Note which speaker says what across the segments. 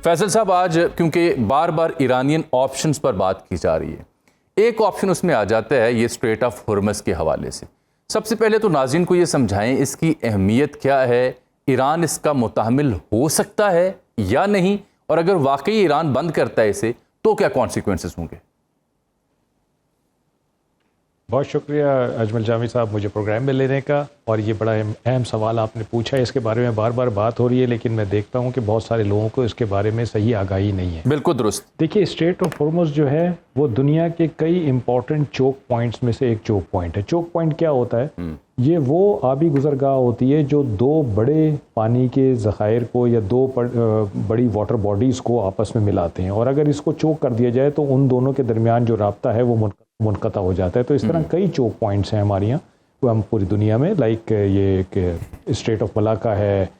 Speaker 1: फैसल साहब, आज क्योंकि बार बार ईरानियन ऑप्शंस पर बात की जा रही है, एक ऑप्शन उसमें आ जाता है ये स्ट्रेट ऑफ हुर्मस के हवाले से। सबसे पहले तो नाज़रीन को ये समझाएं इसकी अहमियत क्या है, ईरान इसका मुतहमिल हो सकता है या नहीं, और अगर वाकई ईरान बंद करता है इसे तो क्या कॉन्सिक्वेंसेस होंगे।
Speaker 2: बहुत शुक्रिया अजमल जामी साहब मुझे प्रोग्राम में लेने का, और ये बड़ा अहम सवाल आपने पूछा है। इसके बारे में बार बार बात हो रही है, लेकिन मैं देखता हूँ कि बहुत सारे लोगों को इसके बारे में सही आगाही नहीं है।
Speaker 1: बिल्कुल दुरुस्त।
Speaker 2: देखिए, स्ट्रेट ऑफ हॉर्मुज़ जो है वो दुनिया के कई इंपॉर्टेंट चोक पॉइंट्स में से एक चोक पॉइंट है। चोक पॉइंट क्या होता है? ये वो आबी गुजरगाह होती है जो दो बड़े पानी के ज़खायर को या दो बड़ी वाटर बॉडीज़ को आपस में मिलाते हैं, और अगर इसको चोक कर दिया जाए तो उन दोनों के दरमियान जो राब्ता है वो मुनक़ता हो जाता है। तो इस तरह कई चोक पॉइंट्स हैं हमारे यहाँ, वो हम पूरी दुनिया में, लाइक ये स्ट्रेट ऑफ मलाका है,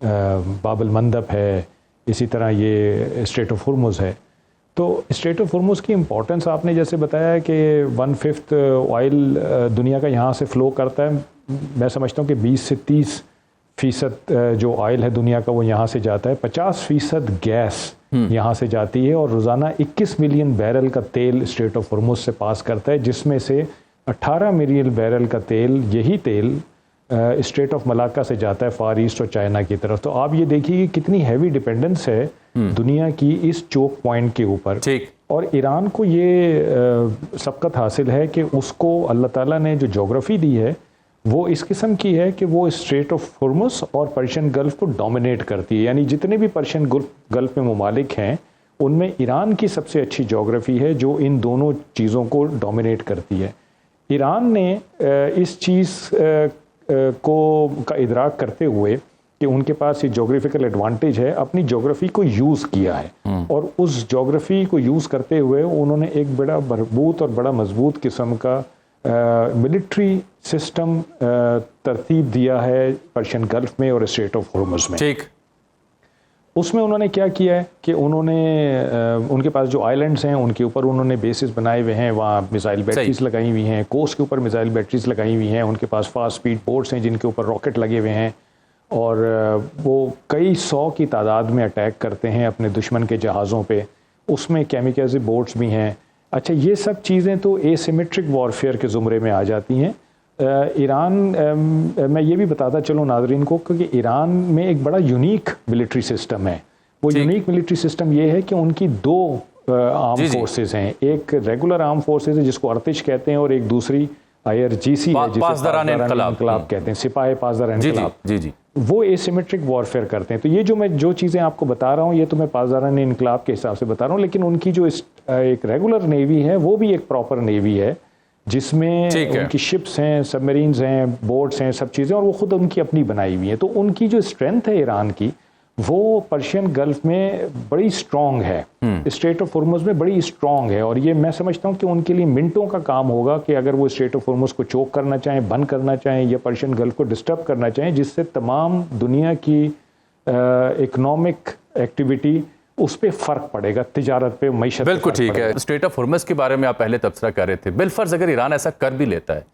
Speaker 2: बाबल मंदब है, इसी तरह ये स्ट्रेट ऑफ हुर्मुज़ है। तो स्ट्रेट ऑफ हुर्मुज़ की इम्पोर्टेंस आपने जैसे बताया है कि 1/5 ऑयल दुनिया का यहाँ से फ़्लो करता है। मैं समझता हूँ कि 20 से 30% जो ऑयल है दुनिया का वो यहाँ से जाता है। 50% गैस यहाँ से जाती है, और रोज़ाना 21 मिलियन बैरल का तेल स्ट्रेट ऑफ हुर्मुज़ से पास करता है, जिसमें से 18 मिलियन बैरल का तेल, यही तेल स्ट्रेट ऑफ मलाका से जाता है फार ईस्ट और चाइना की तरफ। तो आप ये देखिए कि कितनी हैवी डिपेंडेंस है दुनिया की इस चोक पॉइंट के ऊपर। और ईरान को ये सबकत हासिल है कि उसको अल्लाह ताला ने जो जोग्राफ़ी दी है वो इस किस्म की है कि वो स्ट्रेट ऑफ हुर्मुज़ और पर्शियन गल्फ़ को डोमिनेट करती है। यानी जितने भी पर्शियन गल्फ़ में ममालिक हैं उनमें ईरान की सबसे अच्छी जोग्राफ़ी है जो इन दोनों चीज़ों को डोमिनेट करती है। ईरान ने इस चीज़ का इदराक करते हुए कि उनके पास ये जोग्राफिकल एडवांटेज है, अपनी जोग्राफ़ी को यूज़ किया है, और उस जोग्राफ़ी को यूज़ करते हुए उन्होंने एक बड़ा मजबूत और बड़ा मजबूत किस्म का मिलिट्री सिस्टम तरतीब दिया है पर्शियन गल्फ़ में और स्ट्रेट ऑफ हुर्मुज़ में।
Speaker 1: ठीक,
Speaker 2: उसमें उन्होंने क्या किया है कि उन्होंने उनके पास जो आइलैंड्स हैं उनके ऊपर उन्होंने बेसिस बनाए हुए हैं, वहाँ मिसाइल बैटरीज लगाई हुई हैं, कोस्ट के ऊपर मिसाइल बैटरीज लगाई हुई हैं, उनके पास फास्ट स्पीड बोट्स हैं जिनके ऊपर रॉकेट लगे हुए हैं, और वो कई 100 की तादाद में अटैक करते हैं अपने दुश्मन के जहाज़ों पे। उसमें केमिकल बोट्स भी हैं। अच्छा, ये सब चीज़ें तो एसिमेट्रिक वॉरफेयर के ज़ुमरे में आ जाती हैं। ईरान, मैं ये भी बताता चलूँ नाज़रीन को कि ईरान में एक बड़ा यूनिक मिलिट्री सिस्टम है। वो यूनिक मिलिट्री सिस्टम ये है कि उनकी दो आर्म फोर्सेस हैं। एक रेगुलर आर्म फोर्सेस है जिसको अर्तिश कहते हैं, और एक दूसरी IRGC है जिसे पासदारान इनकलाब कहते हैं, सिपाही पासदारान इनकलाब। वो एसिमेट्रिक वॉरफेयर करते हैं। तो ये जो चीज़ें आपको बता रहा हूँ ये तो मैं पासदारान इनकलाब के हिसाब से बता रहा हूँ, लेकिन उनकी जो एक रेगुलर नेवी है वो भी एक प्रॉपर नेवी है जिसमें उनकी शिप्स हैं, सबमरीन्स हैं, बोट्स हैं, सब चीज़ें, और वो खुद उनकी अपनी बनाई हुई हैं। तो उनकी जो स्ट्रेंथ है ईरान की वो पर्शियन गल्फ में बड़ी स्ट्रॉन्ग है, स्ट्रेट ऑफ हुर्मुज़ में बड़ी स्ट्रॉन्ग है। और ये मैं समझता हूँ कि उनके लिए मिनटों का काम होगा कि अगर वो स्ट्रेट ऑफ हुर्मुज़ को चोक करना चाहें, बंद करना चाहें, या पर्शियन गल्फ को डिस्टर्ब करना चाहें, जिससे तमाम दुनिया की इकनॉमिक एक्टिविटी उस पर फ़र्क पड़ेगा, तिजारत पे, मईशत।
Speaker 1: बिल्कुल ठीक है। स्ट्रेट ऑफ हुर्मुज़ के बारे में आप पहले तबसरा कर रहे थे। बिलफर्ज अगर ईरान ऐसा कर भी लेता है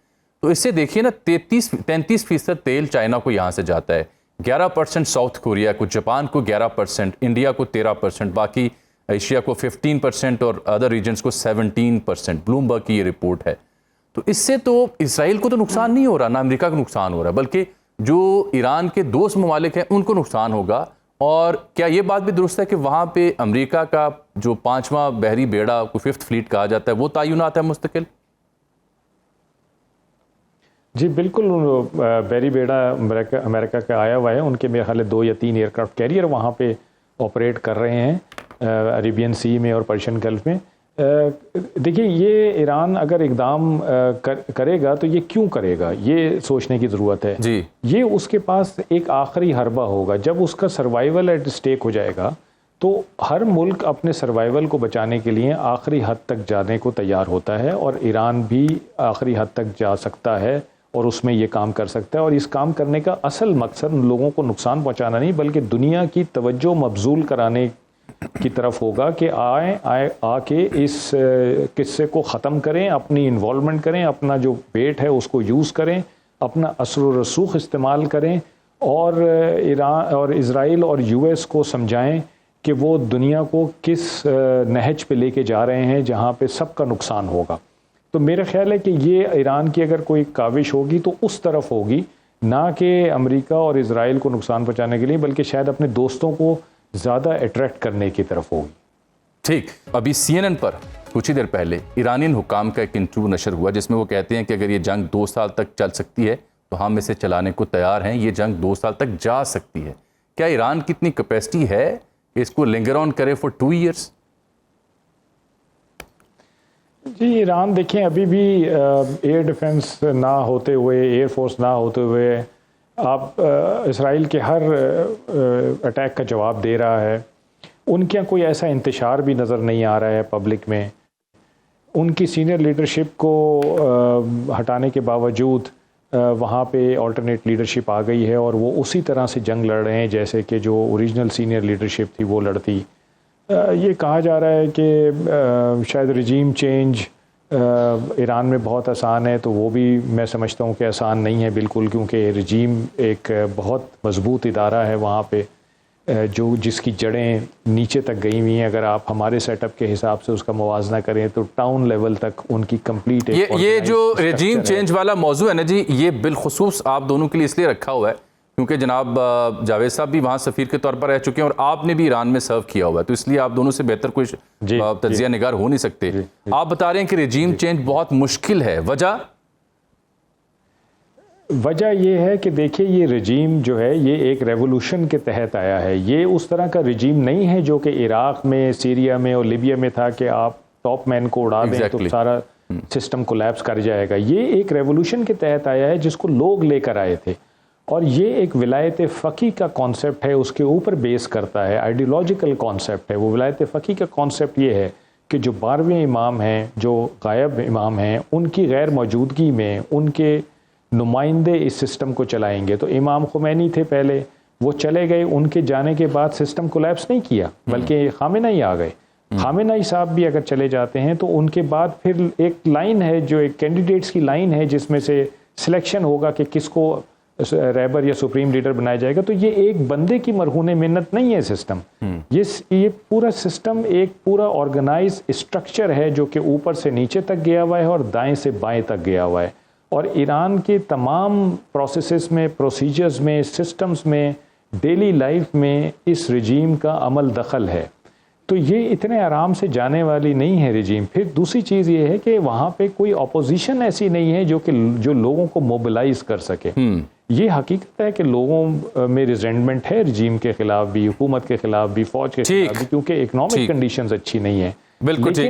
Speaker 1: तो इससे देखिए ना 33% तेल चाइना को यहाँ से जाता है, 11% साउथ कोरिया को, जापान को 11%, इंडिया को 13%, बाकी एशिया को 15% और अदर रीजन्स को 17%। ब्लूमबर्ग की ये रिपोर्ट है। तो इससे तो इसराइल को तो नुकसान नहीं हो रहा, ना अमेरिका को नुकसान हो रहा, बल्कि जो ईरान के दोस्त ममालिक हैं उनको नुकसान होगा। और क्या ये बात भी दुरुस्त है कि वहाँ पे अमेरिका का जो 5वां बहरी बेड़ा को 5th फ्लीट कहा जाता है वो तयनात है मुस्तकिल?
Speaker 2: जी बिल्कुल, बहरी बेड़ा अमेरिका का आया हुआ है। उनके मेरे ख्याल 2 या 3 एयरक्राफ्ट कैरियर वहाँ पे ऑपरेट कर रहे हैं अरेबियन सी में और पर्शियन गल्फ में। देखिए, ये ईरान अगर इकदाम करेगा तो ये क्यों करेगा, ये सोचने की ज़रूरत है
Speaker 1: जी।
Speaker 2: ये उसके पास एक आखिरी हरबा होगा। जब उसका सर्वाइवल एट स्टेक हो जाएगा तो हर मुल्क अपने सर्वाइवल को बचाने के लिए आखिरी हद तक जाने को तैयार होता है, और ईरान भी आखिरी हद तक जा सकता है और उसमें ये काम कर सकता है। और इस काम करने का असल मकसद लोगों को नुकसान पहुंचाना नहीं, बल्कि दुनिया की तवज्जो मबजूल कराने की तरफ होगा कि आके इस किस्से को ख़त्म करें, अपनी इन्वॉल्वमेंट करें, अपना जो वेट है उसको यूज़ करें, अपना असर व रसूख इस्तेमाल करें, और ईरान और इज़राइल और US को समझाएं कि वो दुनिया को किस नहज पे लेके जा रहे हैं जहाँ पे सबका नुकसान होगा। तो मेरा ख्याल है कि ये ईरान की अगर कोई काविश होगी तो उस तरफ होगी, ना कि अमेरिका और इजराइल को नुकसान पहुँचाने के लिए, बल्कि शायद अपने दोस्तों को ज़्यादा अट्रैक्ट करने की तरफ होगी।
Speaker 1: ठीक, अभी CNN पर कुछ ही देर पहले ईरानियन हुकाम का एक इंटरव्यू नशर हुआ जिसमें वो कहते हैं कि अगर ये जंग 2 साल तक चल सकती है तो हम इसे चलाने को तैयार हैं, ये जंग 2 साल तक जा सकती है। क्या ईरान की इतनी कैपेसिटी है कि इसको लिंगर ऑन करे फॉर 2 इयर्स?
Speaker 2: जी, ईरान देखें अभी भी एयर डिफेंस ना होते हुए, एयर फोर्स ना होते हुए आप इसराइल के हर अटैक का जवाब दे रहा है। उनके यहाँ कोई ऐसा इंतशार भी नज़र नहीं आ रहा है पब्लिक में। उनकी सीनियर लीडरशिप को हटाने के बावजूद वहाँ पे अल्टरनेट लीडरशिप आ गई है और वो उसी तरह से जंग लड़ रहे हैं जैसे कि जो ओरिजिनल सीनियर लीडरशिप थी वो लड़ती। ये कहा जा रहा है कि शायद रिजीम चेंज ईरान में बहुत आसान है, तो वो भी मैं समझता हूँ कि आसान नहीं है बिल्कुल, क्योंकि रिजीम एक बहुत मजबूत इदारा है वहाँ पे जो जिसकी जड़ें नीचे तक गई हुई हैं। अगर आप हमारे सेटअप के हिसाब से उसका मुवाजना करें तो टाउन लेवल तक उनकी कंप्लीट
Speaker 1: ये जो रेजीम चेंज वाला मौजू है ना जी, ये बिलखुसूस आप दोनों के लिए इसलिए रखा हुआ है क्योंकि जनाब जावेद साहब भी वहाँ सफ़ीर के तौर पर रह चुके हैं और आपने भी ईरान में सर्व किया हुआ है, तो इसलिए आप दोनों से बेहतर कोई तज्जिया निगार हो नहीं सकते। आप बता रहे हैं कि रेजीम चेंज बहुत मुश्किल है,
Speaker 2: वजह ये है कि देखिए ये रजीम जो है ये एक रेवोल्यूशन के तहत आया है। ये उस तरह का रजीम नहीं है जो कि इराक़ में, सीरिया में और लिबिया में था कि आप टॉप मैन को उड़ा दें तो सारा सिस्टम कोलैप्स कर जाएगा। ये एक रेवोल्यूशन के तहत आया है जिसको लोग लेकर आए थे और ये एक विलायत फ़क़ी का कॉन्सेप्ट है, उसके ऊपर बेस करता है, आइडियोलॉजिकल कॉन्सेप्ट है। वो विलायत फ़क़ी का कॉन्सेप्ट ये है कि जो 12वें इमाम हैं, जो गायब इमाम हैं, उनकी गैर मौजूदगी में उनके नुमाइंदे इस सिस्टम को चलाएंगे। तो इमाम खुमैनी थे पहले, वो चले गए, उनके जाने के बाद सिस्टम कोलैप्स नहीं किया बल्कि खामेनेई आ गए। खामेनेई साहब भी अगर चले जाते हैं तो उनके बाद फिर एक लाइन है जो एक कैंडिडेट्स की लाइन है जिसमें से सिलेक्शन होगा कि किसको रहबर या सुप्रीम लीडर बनाया जाएगा। तो ये एक बंदे की मरहूने मिन्नत नहीं है सिस्टम। ये पूरा सिस्टम एक पूरा ऑर्गेनाइज स्ट्रक्चर है जो कि ऊपर से नीचे तक गया हुआ है और दाएं से बाएं तक गया हुआ है। और ईरान के तमाम प्रोसेसेस में, प्रोसीजर्स में, सिस्टम्स में, डेली लाइफ में इस रजीम का अमल दखल है। तो ये इतने आराम से जाने वाली नहीं है रजीम। फिर दूसरी चीज़ ये है कि वहाँ पे कोई अपोजिशन ऐसी नहीं है जो लोगों को मोबिलाइज कर सके। ये हकीकत है कि लोगों में रिजेंटमेंट है रजीम के खिलाफ भी, हुकूमत के खिलाफ भी, फौज के खिलाफ भी, क्योंकि इकोनॉमिक कंडीशंस अच्छी नहीं है।
Speaker 1: बिल्कुल ठीक।